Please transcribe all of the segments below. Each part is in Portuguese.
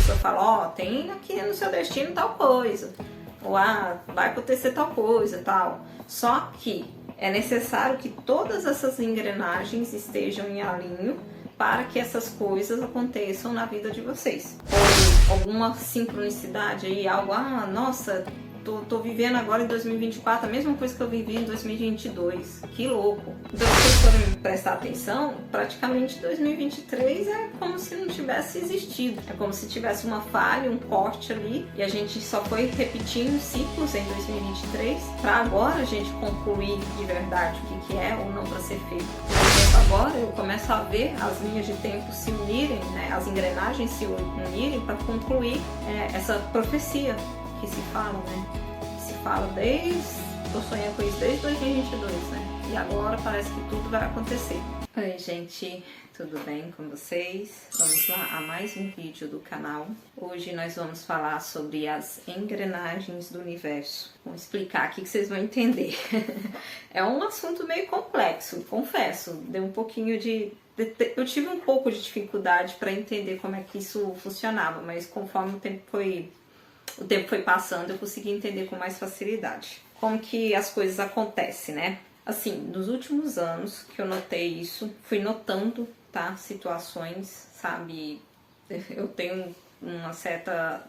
pessoa fala, ó, tem aqui no seu destino tal coisa, ou vai acontecer tal coisa, tal. Só que é necessário que todas essas engrenagens estejam em alinho para que essas coisas aconteçam na vida de vocês. Ou alguma sincronicidade aí, algo, nossa, tô vivendo agora em 2024 a mesma coisa que eu vivi em 2022. Que louco! Então, se vocês forem prestar atenção, praticamente 2023 é como se não tivesse existido. É como se tivesse uma falha, um corte ali, e a gente só foi repetindo ciclos em 2023 para agora a gente concluir de verdade o que é ou não para ser feito. Por exemplo, agora eu começo a ver as linhas de tempo se unirem, né, as engrenagens se unirem para concluir essa profecia que se fala, né? Que se fala tô sonhando com isso desde 2022, né? E agora parece que tudo vai acontecer. Oi, gente, tudo bem com vocês? Vamos lá a mais um vídeo do canal. Hoje nós vamos falar sobre as engrenagens do universo. Vou explicar aqui que vocês vão entender. É um assunto meio complexo, confesso. Deu um pouquinho eu tive um pouco de dificuldade para entender como é que isso funcionava, mas conforme o tempo foi passando, eu consegui entender com mais facilidade. Como que as coisas acontecem, né? Assim, nos últimos anos que eu notei isso, fui notando, tá? Situações, sabe? Eu tenho uma certa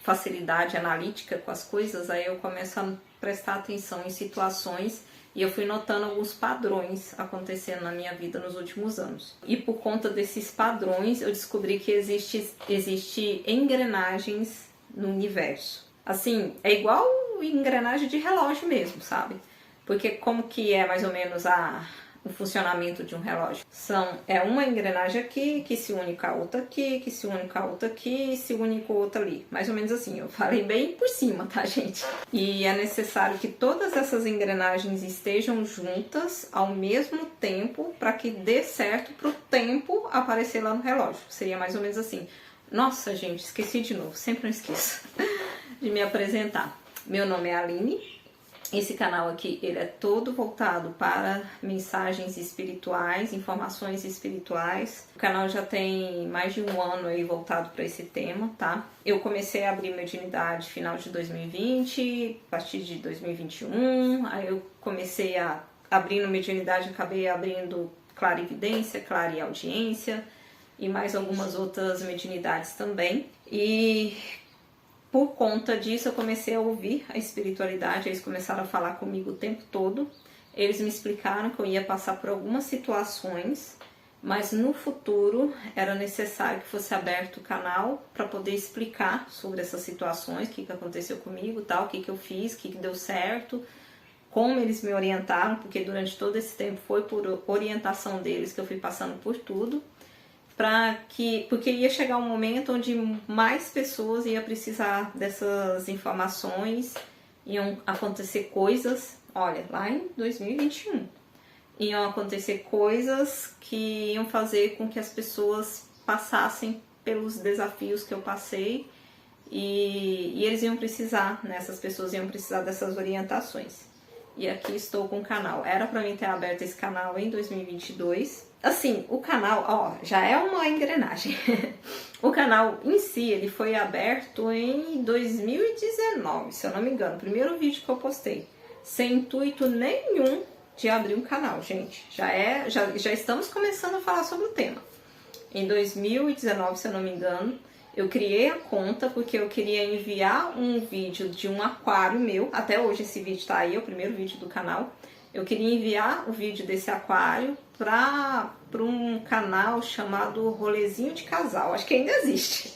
facilidade analítica com as coisas, aí eu começo a prestar atenção em situações e eu fui notando alguns padrões acontecendo na minha vida nos últimos anos. E por conta desses padrões, eu descobri que existe engrenagens no universo. Assim, é igual engrenagem de relógio mesmo, sabe? Porque como que é mais ou menos o funcionamento de um relógio? É uma engrenagem aqui, que se une com a outra aqui, que se une com a outra aqui, e se une com a outra ali. Mais ou menos assim, eu falei bem por cima, tá, gente? E é necessário que todas essas engrenagens estejam juntas ao mesmo tempo para que dê certo pro tempo aparecer lá no relógio. Seria mais ou menos assim. Nossa, gente, esqueci de novo, sempre não esqueço de me apresentar. Meu nome é Aline. Esse canal aqui, ele é todo voltado para mensagens espirituais, informações espirituais. O canal já tem mais de um ano aí voltado para esse tema, tá? Eu comecei a abrir mediunidade final de 2020, a partir de 2021. Aí eu comecei abrindo mediunidade, acabei abrindo clarividência, clareaudiência e mais algumas outras mediunidades também. E por conta disso, eu comecei a ouvir a espiritualidade, eles começaram a falar comigo o tempo todo. Eles me explicaram que eu ia passar por algumas situações, mas no futuro era necessário que fosse aberto o canal para poder explicar sobre essas situações, o que aconteceu comigo, tal, o que eu fiz, o que deu certo, como eles me orientaram, porque durante todo esse tempo foi por orientação deles que eu fui passando por tudo. Porque ia chegar um momento onde mais pessoas iam precisar dessas informações, iam acontecer coisas, olha, lá em 2021, iam acontecer coisas que iam fazer com que as pessoas passassem pelos desafios que eu passei e eles iam precisar, né, essas pessoas iam precisar dessas orientações. E aqui estou com o canal. Era para mim ter aberto esse canal em 2022. Assim, o canal, ó, já é uma engrenagem. O canal em si, ele foi aberto em 2019, se eu não me engano. O primeiro vídeo que eu postei. Sem intuito nenhum de abrir um canal, gente. Já estamos começando a falar sobre o tema. Em 2019, se eu não me engano, eu criei a conta porque eu queria enviar um vídeo de um aquário meu. Até hoje esse vídeo tá aí, é o primeiro vídeo do canal. Eu queria enviar o vídeo desse aquário para um canal chamado Rolezinho de Casal. Acho que ainda existe.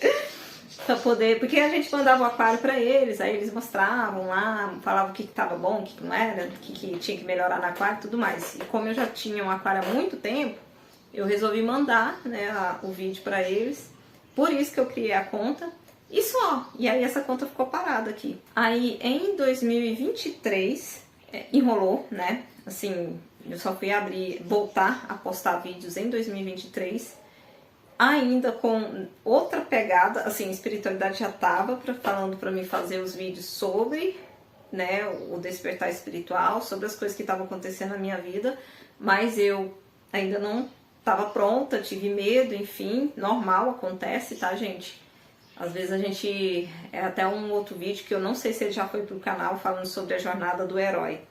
Pra poder, porque a gente mandava o aquário para eles, aí eles mostravam lá, falavam o que tava bom, o que não era, o que tinha que melhorar no aquário e tudo mais. E como eu já tinha um aquário há muito tempo, eu resolvi mandar, né, o vídeo para eles. Por isso que eu criei a conta e só. E aí essa conta ficou parada aqui. Aí em 2023 enrolou, né? Assim, eu só fui voltar a postar vídeos em 2023. Ainda com outra pegada, assim, a espiritualidade já estava falando para mim fazer os vídeos sobre, né, o despertar espiritual, sobre as coisas que estavam acontecendo na minha vida, mas eu ainda não tava pronta, tive medo, enfim, normal, acontece, tá, gente? Às vezes a gente, é até um outro vídeo que eu não sei se ele já foi pro canal, falando sobre a jornada do herói.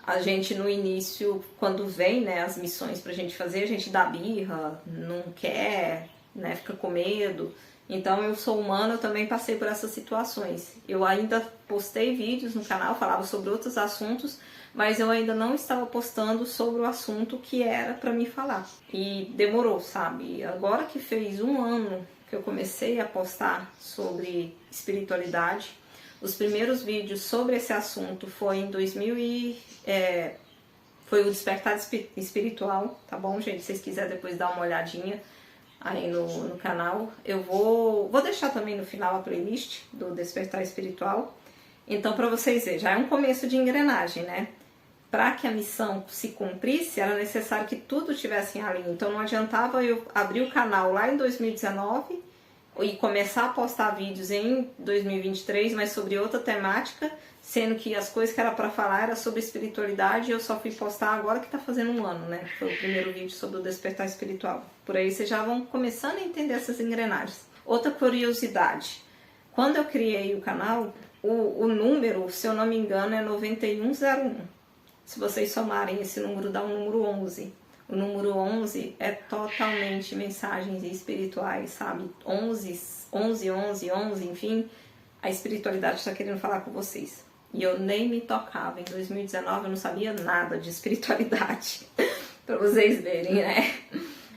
A gente no início, quando vem, né, as missões pra gente fazer, a gente dá birra, não quer, né, fica com medo. Então eu sou humana, eu também passei por essas situações. Eu ainda postei vídeos no canal, falava sobre outros assuntos, mas eu ainda não estava postando sobre o assunto que era pra mim falar. E demorou, sabe? Agora que fez um ano que eu comecei a postar sobre espiritualidade, os primeiros vídeos sobre esse assunto foi em foi o Despertar Espiritual, tá bom, gente? Se vocês quiserem depois dar uma olhadinha aí no canal. Eu vou deixar também no final a playlist do Despertar Espiritual. Então, para vocês verem, já é um começo de engrenagem, né? Para que a missão se cumprisse, era necessário que tudo tivesse em alinho. Então, não adiantava eu abrir o canal lá em 2019 e começar a postar vídeos em 2023, mas sobre outra temática, sendo que as coisas que era para falar era sobre espiritualidade e eu só fui postar agora que tá fazendo um ano, né? Foi o primeiro vídeo sobre o despertar espiritual. Por aí vocês já vão começando a entender essas engrenagens. Outra curiosidade, quando eu criei o canal, o número, se eu não me engano, é 9101. Se vocês somarem esse número, dá o número 11. O número 11 é totalmente mensagens espirituais, sabe? 11, 11, 11, 11, enfim, a espiritualidade está querendo falar com vocês. E eu nem me tocava. Em 2019 eu não sabia nada de espiritualidade, para vocês verem, né?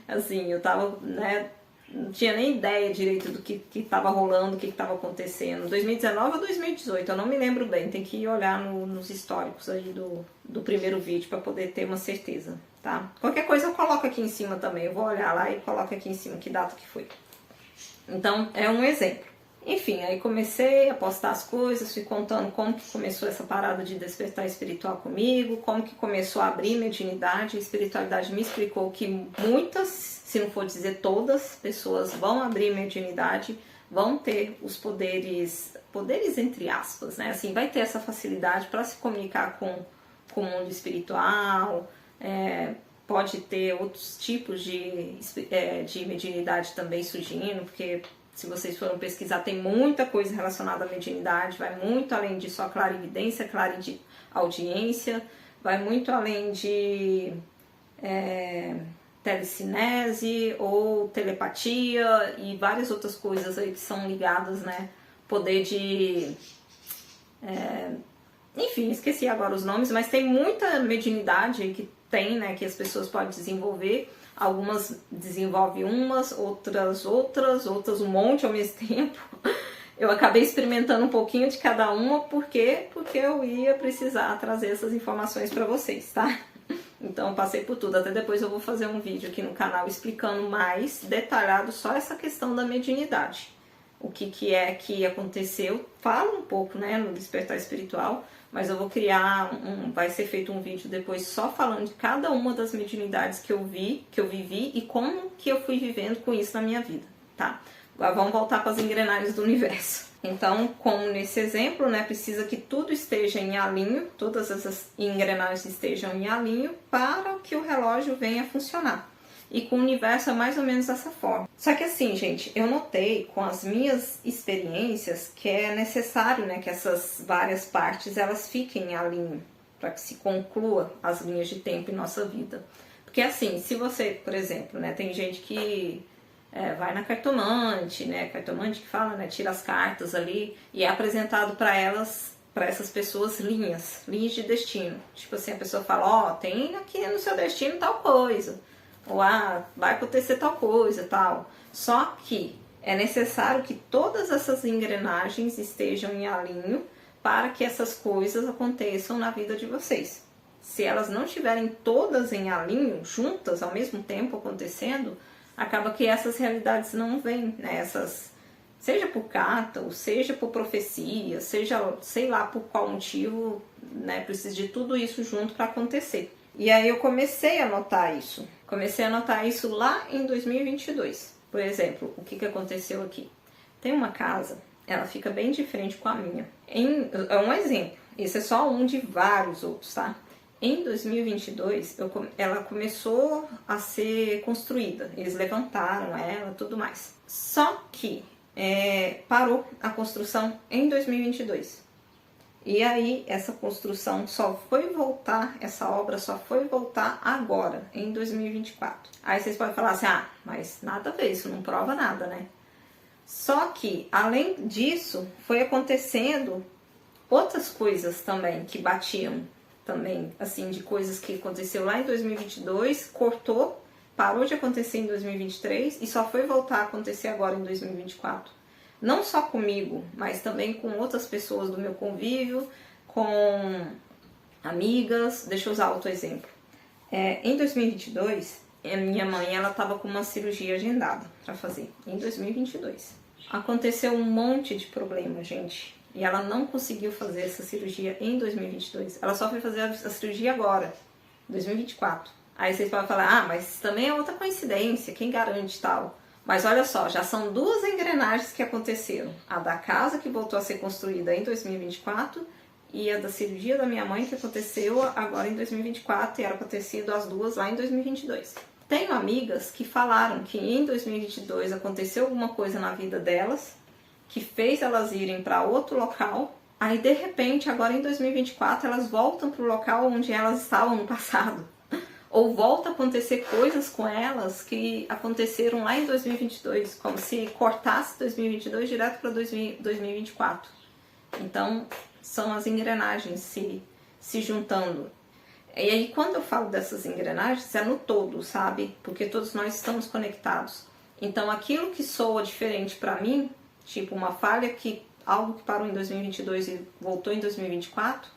Assim, eu tava, né, não tinha nem ideia direito do que estava rolando, o que estava acontecendo. 2019 ou 2018, eu não me lembro bem, tem que olhar nos históricos aí do primeiro vídeo para poder ter uma certeza, tá? Qualquer coisa eu coloco aqui em cima também, eu vou olhar lá e coloco aqui em cima que data que foi. Então, é um exemplo. Enfim, aí comecei a postar as coisas, fui contando como que começou essa parada de despertar espiritual comigo, como que começou a abrir mediunidade. A espiritualidade me explicou que muitas, se não for dizer todas, pessoas vão abrir mediunidade, vão ter os poderes entre aspas, né? Assim, vai ter essa facilidade para se comunicar com o mundo espiritual, pode ter outros tipos de mediunidade também surgindo, porque se vocês forem pesquisar, tem muita coisa relacionada à mediunidade, vai muito além de só clarividência, clariaudiência, vai muito além de telecinese ou telepatia e várias outras coisas aí que são ligadas, né? Poder de... enfim, esqueci agora os nomes, mas tem muita mediunidade que tem, né? Que as pessoas podem desenvolver. Algumas desenvolvem outras um monte ao mesmo tempo. Eu acabei experimentando um pouquinho de cada uma, porque eu ia precisar trazer essas informações para vocês, tá? Então passei por tudo, até depois eu vou fazer um vídeo aqui no canal explicando mais detalhado só essa questão da mediunidade. O que é que aconteceu, falo um pouco, né, no Despertar Espiritual, mas eu vou criar vai ser feito um vídeo depois só falando de cada uma das mediunidades que eu vivi e como que eu fui vivendo com isso na minha vida, tá? Agora vamos voltar para as engrenagens do universo. Então, como nesse exemplo, né, precisa que tudo esteja em alinho, todas essas engrenagens estejam em alinho para que o relógio venha a funcionar. E com o universo é mais ou menos dessa forma. Só que assim, gente, eu notei com as minhas experiências que é necessário, né, que essas várias partes elas fiquem em alinho para que se conclua as linhas de tempo em nossa vida. Porque assim, se você, por exemplo, né, tem gente que vai na cartomante, né, cartomante que fala, né, tira as cartas ali e é apresentado para essas pessoas linhas de destino. Tipo assim, a pessoa fala, tem aqui no seu destino tal coisa. Ou vai acontecer tal coisa, tal. Só que é necessário que todas essas engrenagens estejam em alinho para que essas coisas aconteçam na vida de vocês. Se elas não estiverem todas em alinho, juntas, ao mesmo tempo acontecendo, acaba que essas realidades não vêm, né? Seja por carta, ou seja por profecia, seja, sei lá por qual motivo, né? Precisa de tudo isso junto para acontecer. E aí eu comecei a notar isso. Comecei a notar isso lá em 2022. Por exemplo, o que aconteceu aqui? Tem uma casa, ela fica bem de frente com a minha. É um exemplo. Esse é só um de vários outros, tá? Em 2022, ela começou a ser construída. Eles levantaram ela e tudo mais. Só que parou a construção em 2022. E aí, essa construção só foi voltar, essa obra só foi voltar agora, em 2024. Aí vocês podem falar assim, mas nada a ver, isso não prova nada, né? Só que, além disso, foi acontecendo outras coisas também que batiam também, assim, de coisas que aconteceu lá em 2022, cortou, parou de acontecer em 2023 e só foi voltar a acontecer agora em 2024. Não só comigo, mas também com outras pessoas do meu convívio, com amigas. Deixa eu usar outro exemplo. Em 2022, a minha mãe estava com uma cirurgia agendada para fazer, em 2022. Aconteceu um monte de problema, gente. E ela não conseguiu fazer essa cirurgia em 2022. Ela só foi fazer a cirurgia agora, 2024. Aí vocês podem falar, mas também é outra coincidência, quem garante tal? Mas olha só, já são duas engrenagens que aconteceram. A da casa que voltou a ser construída em 2024 e a da cirurgia da minha mãe que aconteceu agora em 2024 e era para ter sido as duas lá em 2022. Tenho amigas que falaram que em 2022 aconteceu alguma coisa na vida delas que fez elas irem para outro local, aí de repente, agora em 2024, elas voltam para o local onde elas estavam no passado. Ou volta a acontecer coisas com elas que aconteceram lá em 2022, como se cortasse 2022 direto para 2024. Então, são as engrenagens se juntando. E aí, quando eu falo dessas engrenagens, é no todo, sabe? Porque todos nós estamos conectados. Então, aquilo que soa diferente para mim, tipo uma falha, algo que parou em 2022 e voltou em 2024,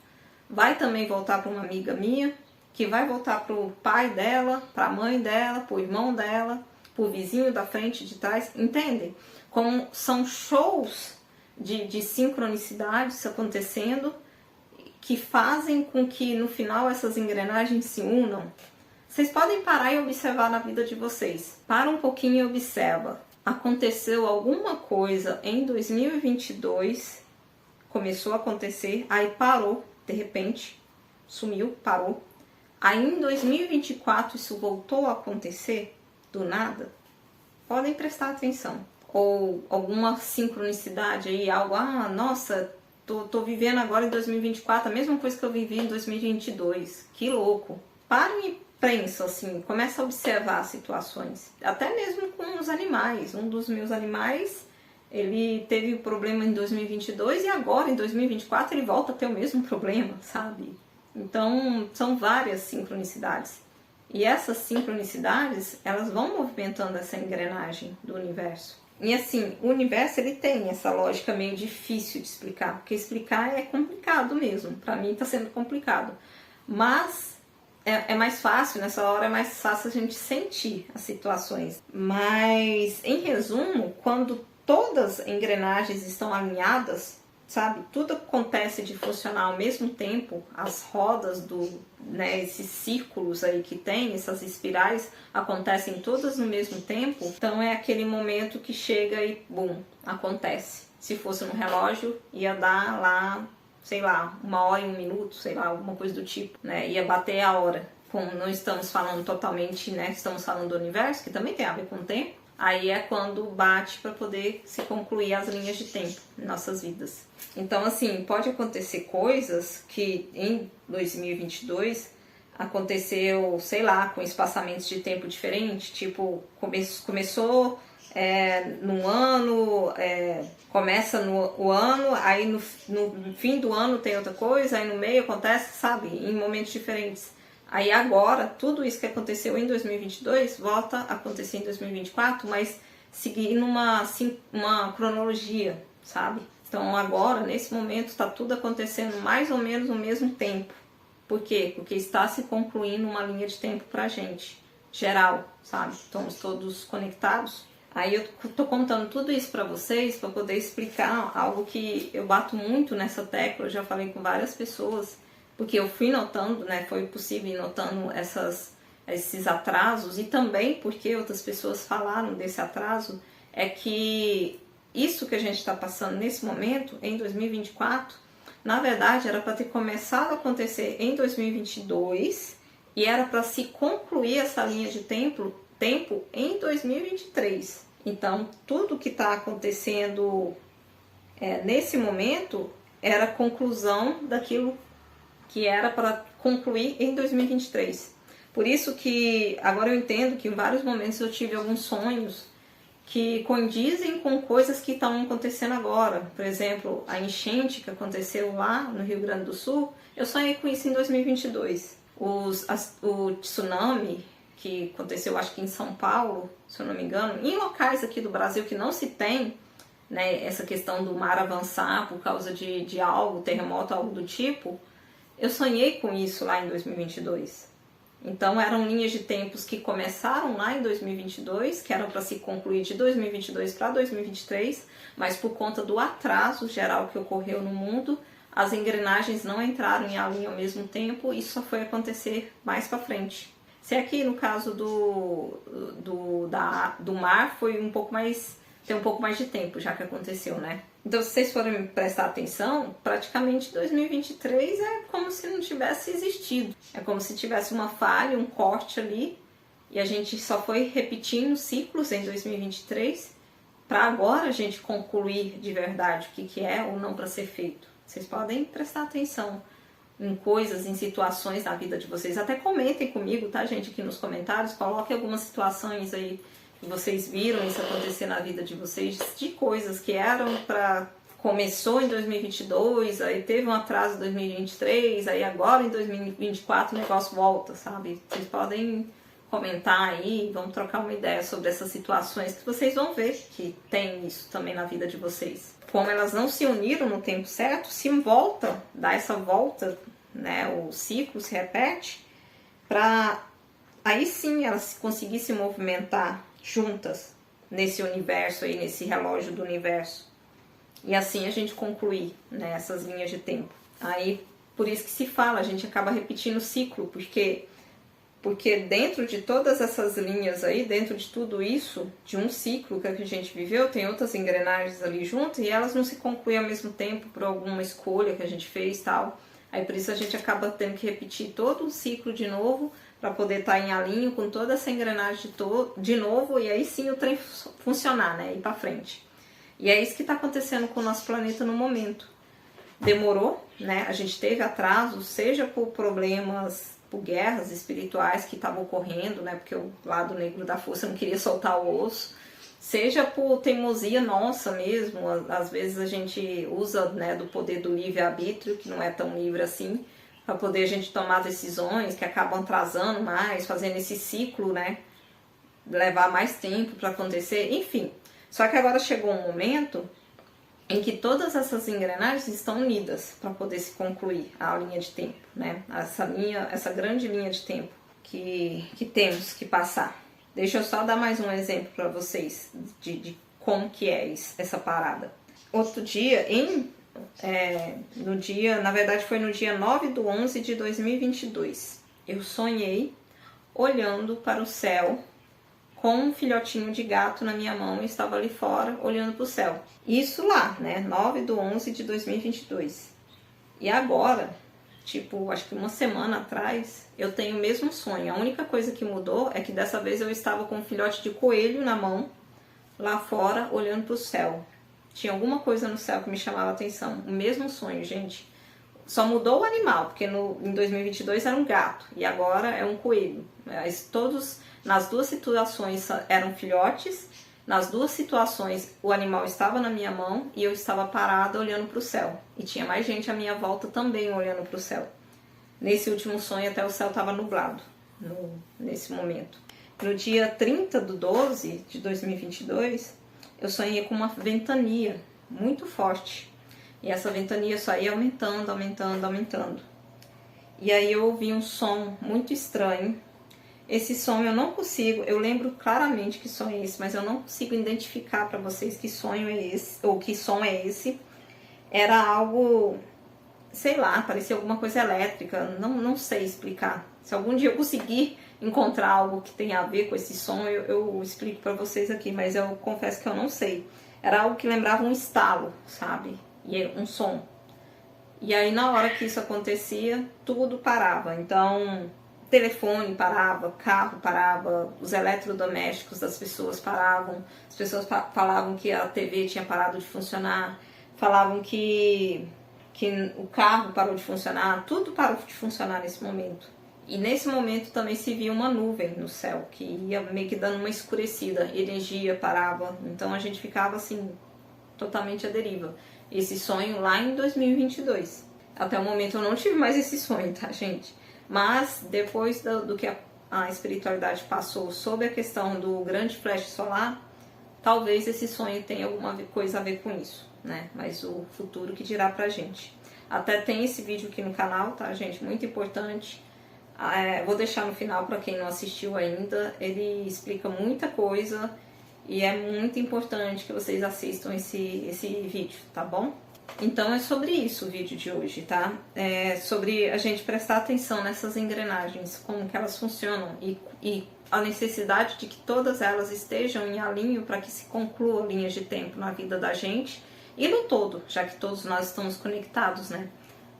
vai também voltar para uma amiga minha, que vai voltar para o pai dela, para a mãe dela, para o irmão dela, para o vizinho da frente, de trás, entendem? Como são shows de sincronicidades acontecendo que fazem com que no final essas engrenagens se unam. Vocês podem parar e observar na vida de vocês. Para um pouquinho e observa. Aconteceu alguma coisa em 2022, começou a acontecer, aí parou, de repente, sumiu, parou. Aí em 2024 isso voltou a acontecer, do nada. Podem prestar atenção. Ou alguma sincronicidade aí, algo, nossa, tô vivendo agora em 2024 a mesma coisa que eu vivi em 2022. Que louco. Parem e pensa assim, começa a observar situações, até mesmo com os animais. Um dos meus animais, ele teve problema em 2022 e agora em 2024 ele volta a ter o mesmo problema, sabe? Então, são várias sincronicidades. E essas sincronicidades, elas vão movimentando essa engrenagem do universo. E assim, o universo, ele tem essa lógica meio difícil de explicar, porque explicar é complicado mesmo. Para mim está sendo complicado. Mas é mais fácil, nessa hora é mais fácil a gente sentir as situações. Mas, em resumo, quando todas as engrenagens estão alinhadas, sabe, tudo acontece de funcionar ao mesmo tempo, as rodas esses círculos aí que tem, essas espirais, acontecem todas no mesmo tempo, então é aquele momento que chega e, bum, acontece. Se fosse no relógio, ia dar lá, sei lá, 1 hora e 1 minuto, sei lá, alguma coisa do tipo, né? Ia bater a hora. Como não estamos falando totalmente, né? Estamos falando do universo, que também tem a ver com o tempo. Aí é quando bate para poder se concluir as linhas de tempo em nossas vidas. Então, assim, pode acontecer coisas que em 2022 aconteceu, sei lá, com espaçamentos de tempo diferentes. Tipo, começou num ano, começa o ano, aí no fim do ano tem outra coisa, aí no meio acontece, sabe, em momentos diferentes. Aí agora, tudo isso que aconteceu em 2022 volta a acontecer em 2024, mas seguindo uma cronologia, sabe? Então agora, nesse momento, está tudo acontecendo mais ou menos no mesmo tempo. Por quê? Porque está se concluindo uma linha de tempo pra gente, geral, sabe? Estamos todos conectados. Aí eu tô contando tudo isso para vocês para poder explicar algo que eu bato muito nessa tecla, eu já falei com várias pessoas, porque eu fui notando, né, foi possível ir notando esses atrasos, e também porque outras pessoas falaram desse atraso, é que isso que a gente está passando nesse momento, em 2024, Na verdade, era para ter começado a acontecer em 2022 e era para se concluir essa linha de tempo em 2023. Então, tudo que está acontecendo nesse momento era a conclusão daquilo que era para concluir em 2023. Por isso que agora eu entendo que em vários momentos eu tive alguns sonhos que condizem com coisas que estão acontecendo agora. Por exemplo, a enchente que aconteceu lá no Rio Grande do Sul, eu sonhei com isso em 2022. O tsunami que aconteceu, acho que em São Paulo, se eu não me engano, em locais aqui do Brasil que não se tem, né, essa questão do mar avançar por causa de algo, terremoto, algo do tipo, eu sonhei com isso lá em 2022. Então eram linhas de tempos que começaram lá em 2022, que eram para se concluir de 2022 para 2023, mas por conta do atraso geral que ocorreu no mundo, as engrenagens não entraram em linha ao mesmo tempo e só foi acontecer mais para frente. Se aqui no caso do mar foi um pouco mais, tem um pouco mais de tempo já que aconteceu, né? Então, se vocês forem prestar atenção, praticamente 2023 é como se não tivesse existido. É como se tivesse uma falha, um corte ali, e a gente só foi repetindo ciclos em 2023 para agora a gente concluir de verdade o que é ou não para ser feito. Vocês podem prestar atenção em coisas, em situações na vida de vocês. Até comentem comigo, tá, gente, aqui nos comentários. Coloquem algumas situações aí que vocês viram isso acontecer na vida de vocês, de coisas que eram para... Começou em 2022, aí teve um atraso em 2023, aí agora em 2024 o negócio volta, sabe? Vocês podem comentar aí, vamos trocar uma ideia sobre essas situações que vocês vão ver que tem isso também na vida de vocês. Como elas não se uniram no tempo certo, se volta, dá essa volta, né? O ciclo se repete, para aí sim elas conseguirem se movimentar juntas nesse universo aí, nesse relógio do universo. E assim a gente concluir, né, essas linhas de tempo. Aí, por isso que se fala, a gente acaba repetindo o ciclo, porque dentro de todas essas linhas aí, dentro de tudo isso, de um ciclo que a gente viveu, tem outras engrenagens ali junto e elas não se concluem ao mesmo tempo por alguma escolha que a gente fez e tal. Aí por isso a gente acaba tendo que repetir todo o ciclo de novo, para poder estar em alinho com toda essa engrenagem de novo, e aí sim o trem funcionar, né, ir para frente. E é isso que está acontecendo com o nosso planeta no momento. Demorou, né, a gente teve atraso, seja por problemas, por guerras espirituais que estavam ocorrendo, né, porque o lado negro da força não queria soltar o osso, seja por teimosia nossa mesmo, às vezes a gente usa, né, do poder do livre-arbítrio, que não é tão livre assim, para poder a gente tomar decisões que acabam atrasando mais, fazendo esse ciclo, né, levar mais tempo para acontecer, enfim. Só que agora chegou um momento em que todas essas engrenagens estão unidas para poder se concluir a linha de tempo, né, essa grande linha de tempo que temos que passar. Deixa eu só dar mais um exemplo para vocês de como que é essa parada. Outro dia, na verdade foi no dia 9/11 de 2022, eu sonhei olhando para o céu com um filhotinho de gato na minha mão e estava ali fora olhando para o céu. Isso lá, né, 9/11 de 2022. E agora, tipo, acho que uma semana atrás, eu tenho o mesmo sonho. A única coisa que mudou é que dessa vez eu estava com um filhote de coelho na mão, lá fora, olhando para o céu. Tinha alguma coisa no céu que me chamava a atenção. O mesmo sonho, gente. Só mudou o animal, porque em 2022 era um gato e agora é um coelho. Nas duas situações eram filhotes, nas duas situações o animal estava na minha mão e eu estava parada olhando para o céu. E tinha mais gente à minha volta também olhando para o céu. Nesse último sonho até o céu estava nublado, nesse momento. No dia 30/12 de 2022, eu sonhei com uma ventania muito forte. E essa ventania só ia aumentando, aumentando, aumentando. E aí eu ouvi um som muito estranho. Esse som eu lembro claramente que som é esse, mas eu não consigo identificar para vocês que sonho é esse, ou que som é esse. Era algo, sei lá, parecia alguma coisa elétrica, não sei explicar. Se algum dia eu conseguir encontrar algo que tenha a ver com esse som, eu explico para vocês aqui, mas eu confesso que eu não sei. Era algo que lembrava um estalo, sabe? E um som. E aí na hora que isso acontecia, tudo parava. Então, telefone parava, carro parava, os eletrodomésticos das pessoas paravam, as pessoas falavam que a TV tinha parado de funcionar, falavam que o carro parou de funcionar, tudo parou de funcionar nesse momento. E nesse momento também se via uma nuvem no céu, que ia meio que dando uma escurecida, energia parava, então a gente ficava assim, totalmente à deriva. Esse sonho lá em 2022. Até o momento eu não tive mais esse sonho, tá, gente? Mas depois do que a espiritualidade passou sobre a questão do grande flash solar, talvez esse sonho tenha alguma coisa a ver com isso, né? Mas o futuro que dirá pra gente. Até tem esse vídeo aqui no canal, tá, gente? Muito importante. Vou deixar no final para quem não assistiu ainda. Ele explica muita coisa e é muito importante que vocês assistam esse vídeo, tá bom? Então é sobre isso o vídeo de hoje, tá? É sobre a gente prestar atenção nessas engrenagens, como que elas funcionam e a necessidade de que todas elas estejam em alinho para que se conclua linhas de tempo na vida da gente e no todo, já que todos nós estamos conectados, né?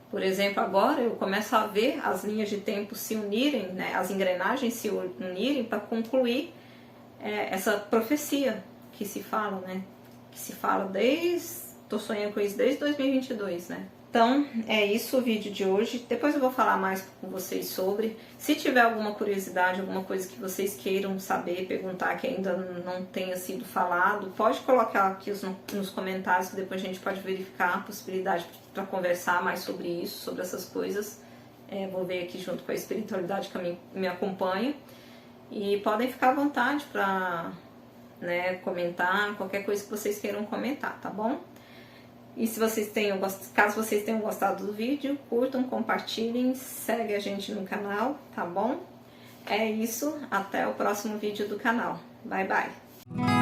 Por exemplo, agora eu começo a ver as linhas de tempo se unirem, né, as engrenagens se unirem para concluir essa profecia que se fala, né? Que se fala tô sonhando com isso desde 2022, né? Então, é isso o vídeo de hoje. Depois eu vou falar mais com vocês sobre. Se tiver alguma curiosidade, alguma coisa que vocês queiram saber, perguntar que ainda não tenha sido falado, pode colocar aqui nos comentários, que depois a gente pode verificar a possibilidade para conversar mais sobre isso, sobre essas coisas. Vou ver aqui junto com a espiritualidade que me acompanha. E podem ficar à vontade para, né, comentar qualquer coisa que vocês queiram comentar, tá bom? E se vocês caso vocês tenham gostado do vídeo, curtam, compartilhem, segue a gente no canal, tá bom? É isso, até o próximo vídeo do canal. Bye, bye!